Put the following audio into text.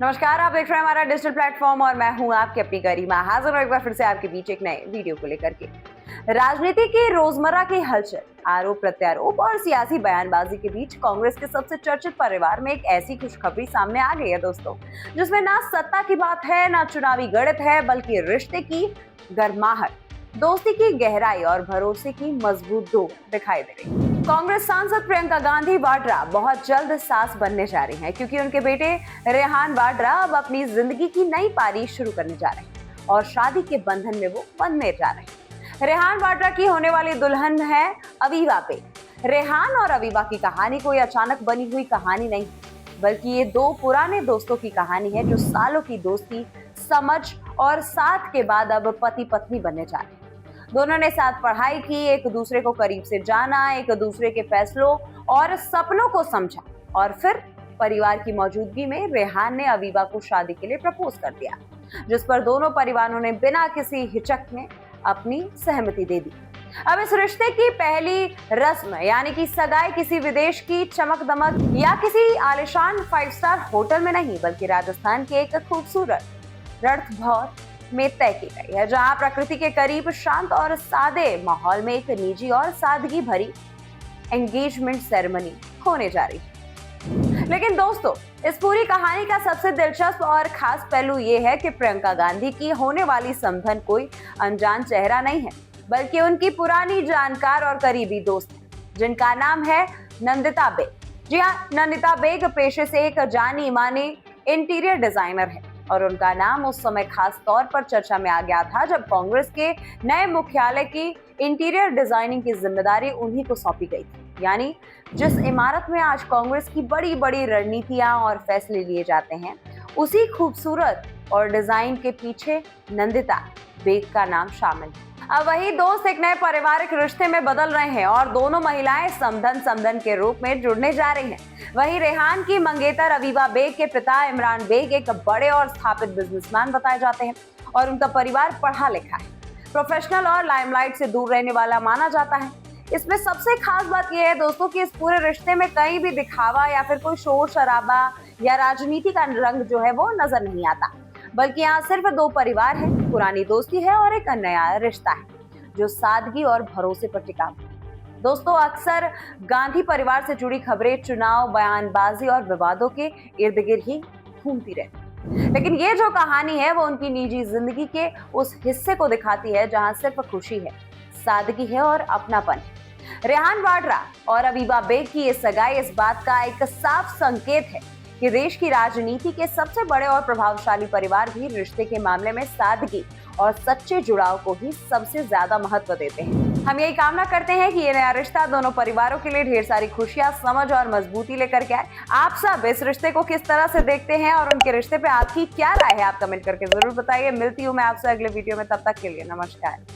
नमस्कार, आप देख रहे हैं हमारा डिजिटल प्लेटफॉर्म और मैं हूं आपकी अपनी गरिमा, हाजिर हूं एक बार फिर से आपके बीच एक नए वीडियो को लेकर के। राजनीति की रोजमर्रा की हलचल, आरोप प्रत्यारोप और सियासी बयानबाजी के बीच कांग्रेस के सबसे चर्चित परिवार में एक ऐसी खुशखबरी सामने आ गई है दोस्तों, जिसमें ना सत्ता की बात है, ना चुनावी गणित है, बल्कि रिश्ते की गर्माहट, दोस्ती की गहराई और भरोसे की मजबूत डोर दिखाई दे रही है। कांग्रेस सांसद प्रियंका गांधी वाड्रा बहुत जल्द सास बनने जा रही हैं, क्योंकि उनके बेटे रेहान वाड्रा अब अपनी जिंदगी की नई पारी शुरू करने जा रहे हैं और शादी के बंधन में वो बंधने जा रहे हैं। रेहान वाड्रा की होने वाली दुल्हन है अवीबा बेग। रेहान और अवीबा की कहानी कोई अचानक बनी हुई कहानी नहीं, बल्कि ये दो पुराने दोस्तों की कहानी है जो सालों की दोस्ती, समझ और साथ के बाद अब पति पत्नी बनने जा रहे हैं। दोनों ने साथ पढ़ाई की, एक दूसरे को करीब से जाना, एक दूसरे के फैसलों और सपनों को समझा और फिर परिवार की मौजूदगी में रेहान ने अवीबा को शादी के लिए प्रपोज कर दिया, जिस पर दोनों परिवारों ने बिना किसी हिचक में अपनी सहमति दे दी। अब इस रिश्ते की पहली रस्म यानी कि सगाई किसी विदेश की चमक दमक या किसी आलिशान 5 स्टार होटल में नहीं, बल्कि राजस्थान के एक खूबसूरत रणथंभौर में तय की गई है, जहां प्रकृति के करीब शांत और सादे माहौल में एक निजी और सादगी भरी एंगेजमेंट सेरेमनी होने जा रही है। लेकिन दोस्तों, इस पूरी कहानी का सबसे दिलचस्प और खास पहलू ये है कि प्रियंका गांधी की होने वाली समधन कोई अनजान चेहरा नहीं है, बल्कि उनकी पुरानी जानकार और करीबी दोस्त है, जिनका नाम है नंदिता बेग। जी हाँ, नंदिता बेग पेशे से एक जानी मानी इंटीरियर डिजाइनर है और उनका नाम उस समय खास तौर पर चर्चा में आ गया था जब कांग्रेस के नए मुख्यालय की इंटीरियर डिजाइनिंग की जिम्मेदारी उन्हीं को सौंपी गई थी। यानी जिस इमारत में आज कांग्रेस की बड़ी बड़ी रणनीतियां और फैसले लिए जाते हैं, उसी खूबसूरत और डिजाइन के पीछे नंदिता बेग का नाम शामिल है। अब वही दोस्त एक नए पारिवारिक रिश्ते में बदल रहे हैं और दोनों महिलाएं समधन के रूप में जुड़ने जा रही हैं। वहीं रेहान की मंगेतर अवीबा बेग के पिता इमरान बेग एक बड़े और स्थापित बिजनेसमैन बताए जाते हैं और उनका परिवार पढ़ा लिखा है, प्रोफेशनल और लाइमलाइट से दूर रहने वाला माना जाता है। इसमें सबसे खास बात यह है दोस्तों कि इस पूरे रिश्ते में कहीं भी दिखावा या फिर कोई शोर शराबा या राजनीति का रंग जो है वो नजर नहीं आता, बल्कि यहाँ सिर्फ दो परिवार है, पुरानी दोस्ती है और एक नया रिश्ता है जो सादगी और भरोसे पर टिका हुआ है। दोस्तों, अक्सर गांधी परिवार से जुड़ी खबरें चुनाव, बयानबाजी और विवादों के इर्द गिर्द ही घूमती रहती, लेकिन ये जो कहानी है वो उनकी निजी जिंदगी के उस हिस्से को दिखाती है जहां सिर्फ खुशी है, सादगी है और अपनापन है। रेहान वाड्रा और अवीबा बेग की ये सगाई इस बात का एक साफ संकेत है कि देश की राजनीति के सबसे बड़े और प्रभावशाली परिवार भी रिश्ते के मामले में सादगी और सच्चे जुड़ाव को ही सबसे ज्यादा महत्व देते हैं। हम यही कामना करते हैं कि ये नया रिश्ता दोनों परिवारों के लिए ढेर सारी खुशियां, समझ और मजबूती लेकर के आए। आप सब इस रिश्ते को किस तरह से देखते हैं और उनके रिश्ते पे आपकी क्या राय है, आप कमेंट करके जरूर बताइए। मिलती हूँ मैं आपसे अगले वीडियो में, तब तक के लिए नमस्कार।